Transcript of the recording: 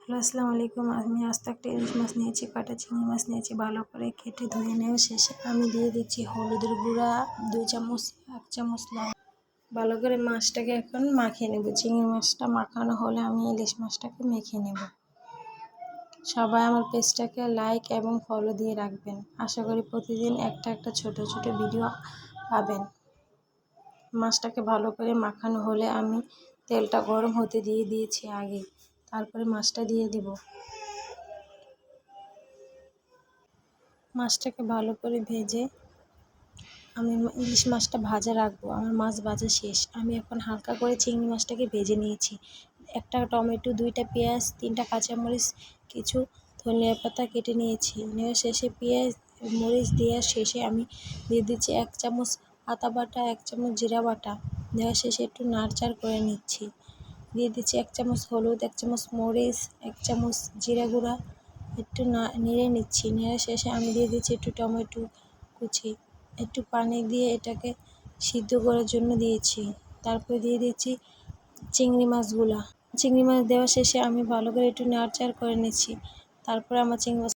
Hello, আসসালামু আলাইকুম। আমি আস্ত একটা ইলিশ মাছ নিয়েছি, কাটা চিংড়ি মাছ নিয়েছি। ভালো করে কেটে ধুয়ে নেওয়া শেষে আমি দিয়ে দিচ্ছি হলুদের গুঁড়া 2 চামচ, 1 চামচ লবণ। ভালো করে মাছটাকে এখন মাখিয়ে নেব। চিংড়ি মাছটা মাখানো হলে আমি ইলিশ মাছটাকে মেখে নেব। সবাই আমার পেজটাকে লাইক এবং ফলো দিয়ে রাখবেন। আশা করি প্রতিদিন একটা ছোট ছোট ভিডিও পাবেন। মাছটাকে ভালো করে মাখানো হলে আমি তেলটা গরম হতে দিয়ে দিয়েছি আগে, তারপরে মাছটা দিয়ে দিব। মাছটাকে ভালো করে ভেজে আমি ইলিশ মাছটা ভাজা রাখবো। আমার মাছ ভাজা শেষ। আমি এখন হালকা করে চিংড়ি মাছটাকে ভেজে নিয়েছি। একটা টমেটো, 2টা পেঁয়াজ, 3টা কাঁচামরিচ, কিছু ধনিয়া পাতা কেটে নিয়েছি। নেওয়া শেষে পেঁয়াজ মরিচ দেওয়ার শেষে আমি দিয়ে দিচ্ছি 1 চামচ আদা বাটা, 1 চামচ জিরা বাটা। দেওয়ার শেষে একটু নাড়চাড় করে নিচ্ছি। দিয়ে দিচ্ছি 1 চামচ হলুদ, 1 চামচ মরিচ, 1 চামচ জিরা গুঁড়া। একটু নেড়ে নিচ্ছি। নেড়ে শেষে আমি দিয়ে দিচ্ছি একটু টমেটো কুচি। একটু পানি দিয়ে এটাকে সিদ্ধ করার জন্য দিয়েছি। তারপরে দিয়ে দিচ্ছি চিংড়ি মাছগুলা। চিংড়ি মাছ দেওয়া শেষে আমি ভালো করে একটু নাড়চাড় করে নিচ্ছি। তারপরে আমার চিংড়ি মাছ